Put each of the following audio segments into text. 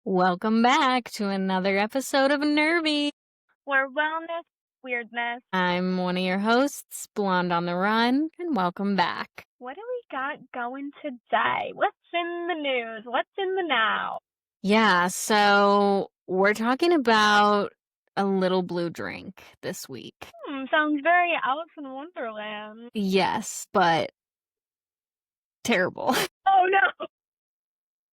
Welcome back to another episode of Nervy. Where wellness, weirdness. I'm one of your hosts, Blonde on the Run, and welcome back. What do we got going today? What's in the news? What's in the now? Yeah, so we're talking about a little blue drink this week. Sounds very Alice in Wonderland. Yes, but terrible. Oh no!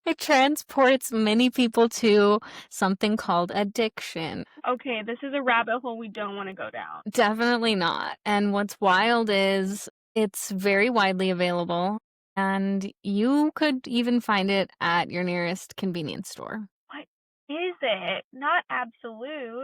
It transports many people to something called addiction. Okay, this is a rabbit hole we don't want to go down. Definitely not. And what's wild is it's very widely available, and you could even find it at your nearest convenience store. What is it? Not absolute.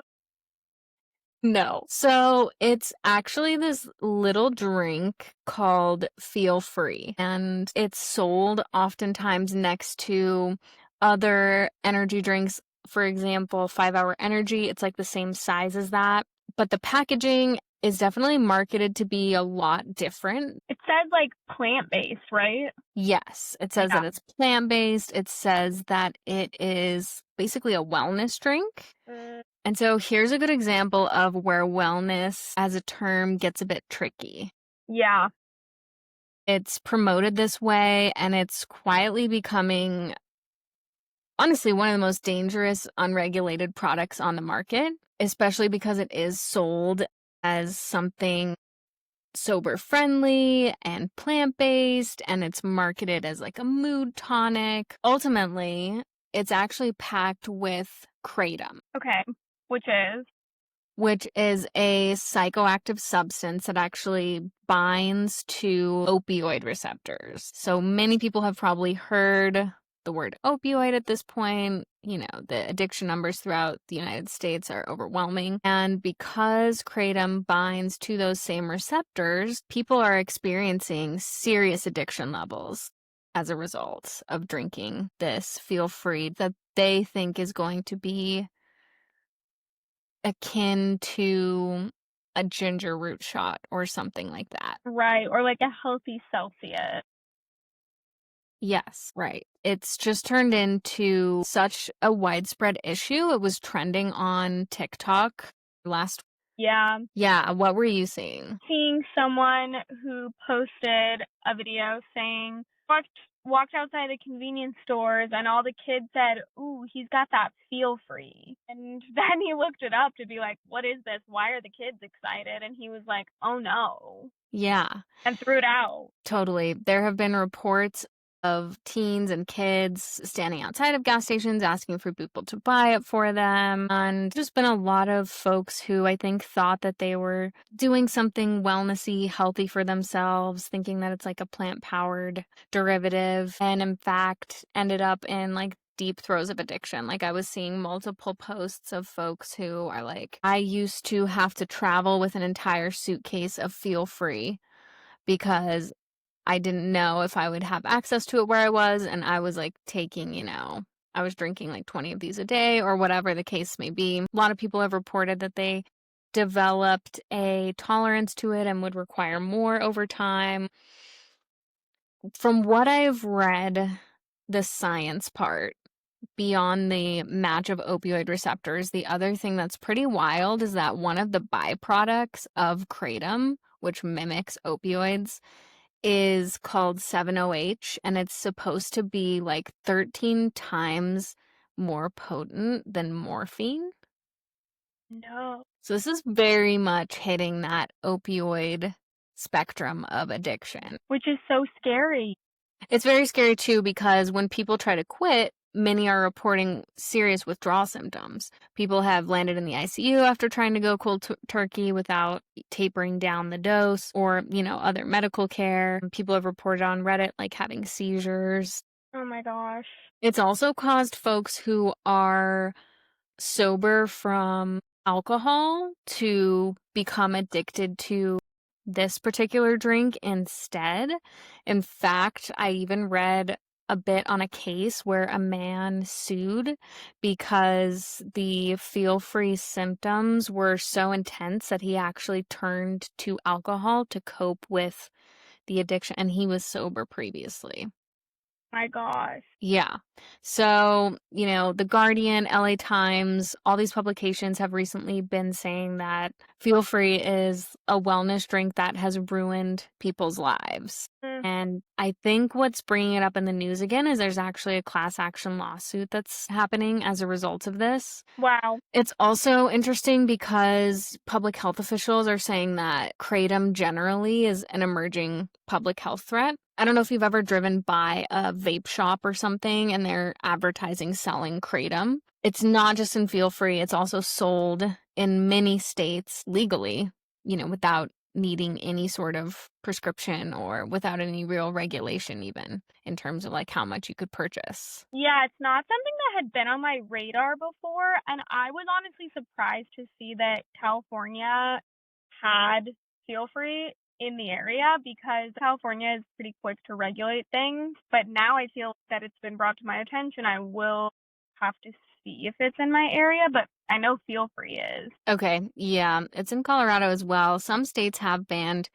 No. So it's actually this little drink called Feel Free, and it's sold oftentimes next to other energy drinks. For example, 5 Hour Energy, it's like the same size as that, but the packaging is definitely marketed to be a lot different. It says like plant-based, right? Yes, it says that it's plant-based. It says that it is basically a wellness drink. And so here's a good example of where wellness as a term gets a bit tricky. Yeah. It's promoted this way, and it's quietly becoming, honestly, one of the most dangerous unregulated products on the market, especially because it is sold as something sober friendly and plant-based, and it's marketed as like a mood tonic. Ultimately, it's actually packed with kratom. Okay. Which is a psychoactive substance that actually binds to opioid receptors. So many people have probably heard the word opioid at this point. You know, the addiction numbers throughout the United States are overwhelming. And because kratom binds to those same receptors, people are experiencing serious addiction levels as a result of drinking this Feel Free that they think is going to be akin to a ginger root shot or something like that. right, or like a healthy Celsius. Yes, right. It's just turned into such a widespread issue. It was trending on TikTok last. Yeah. Yeah, what were you seeing? Seeing someone who posted a video saying, walked outside the convenience stores and all the kids said, "Ooh, he's got that Feel Free." And then he looked it up to be like, what is this? Why are the kids excited? And he was like, oh no. Yeah, And threw it out. totally. There have been reports of teens and kids standing outside of gas stations asking for people to buy it for them. And there's been a lot of folks who I think thought that they were doing something wellnessy, healthy for themselves, thinking that it's like a plant-powered derivative, and in fact ended up in like deep throes of addiction. Like I was seeing multiple posts of folks who are like, I used to have to travel with an entire suitcase of Feel Free because I didn't know if I would have access to it where I was, and I was like taking, I was drinking like 20 of these a day or whatever the case may be. A lot of people have reported that they developed a tolerance to it and would require more over time. From what I've read, the science part, beyond the match of opioid receptors, the other thing that's pretty wild is that one of the byproducts of kratom, which mimics opioids, is called 7-OH, and it's supposed to be like 13 times more potent than morphine. No. So this is very much hitting that opioid spectrum of addiction. Which is so scary. It's very scary too, because when people try to quit, many are reporting serious withdrawal symptoms. People have landed in the ICU after trying to go cold turkey without tapering down the dose, or, other medical care. People have reported on Reddit like having seizures. Oh my gosh. It's also caused folks who are sober from alcohol to become addicted to this particular drink instead. In fact, I even read a bit on a case where a man sued because the Feel Free symptoms were so intense that he actually turned to alcohol to cope with the addiction, and he was sober previously. My gosh. Yeah. So, The Guardian, LA Times, all these publications have recently been saying that Feel Free is a wellness drink that has ruined people's lives. Mm, And I think what's bringing it up in the news again is there's actually a class action lawsuit that's happening as a result of this. wow. It's also interesting because public health officials are saying that kratom generally is an emerging public health threat. I don't know if you've ever driven by a vape shop or something and they're advertising selling kratom. It's not just in Feel Free, it's also sold in many states legally, without needing any sort of prescription or without any real regulation, even in terms of like how much you could purchase. Yeah, it's not something that had been on my radar before, and I was honestly surprised to see that California had Feel Free in the area because California is pretty quick to regulate things. But now I feel that it's been brought to my attention. I will have to see if it's in my area, but I know Feel Free is. Okay, yeah, it's in Colorado as well. Some states have banned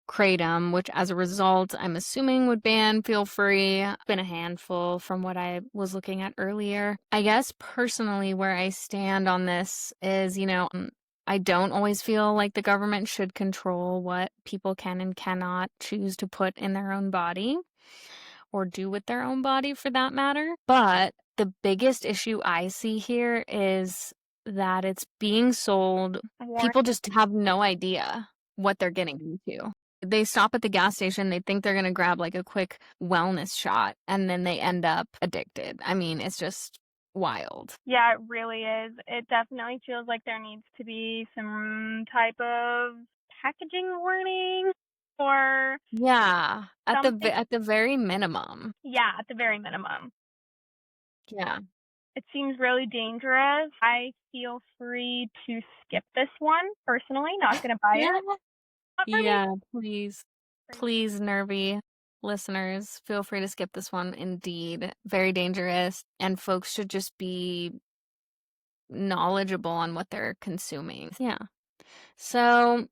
kratom, which as a result, I'm assuming would ban Feel Free. Been a handful from what I was looking at earlier. I guess personally, where I stand on this is, I don't always feel like the government should control what people can and cannot choose to put in their own body or do with their own body for that matter. But the biggest issue I see here is that it's being sold. Warren. People just have no idea what they're getting into. They stop at the gas station, they think they're going to grab like a quick wellness shot, and then they end up addicted. I mean, it's just wild. Yeah, it really is. It definitely feels like there needs to be some type of packaging warning or Yeah, something. at the very minimum. Yeah, at the very minimum. Yeah. It seems really dangerous. I feel free to skip this one personally. Not going to buy Yeah. it. Not for me. Yeah, please. Please, nervy listeners, feel free to skip this one. Indeed, very dangerous, and folks should just be knowledgeable on what they're consuming. Yeah. So,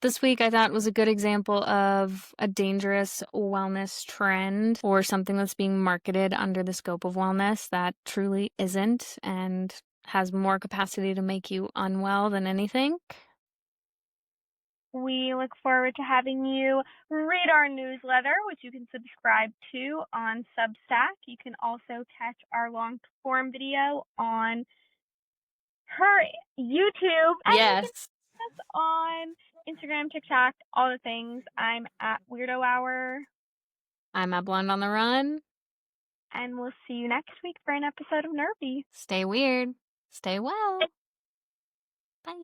this week I thought was a good example of a dangerous wellness trend or something that's being marketed under the scope of wellness that truly isn't and has more capacity to make you unwell than anything. We look forward to having you read our newsletter, which you can subscribe to on Substack. You can also catch our long form video on her YouTube, and you can Yes. find us on Instagram, TikTok, all the things. I'm at Weirdo Hour, I'm at Blonde on the Run. and we'll see you next week for an episode of Nervy. Stay weird. Stay well.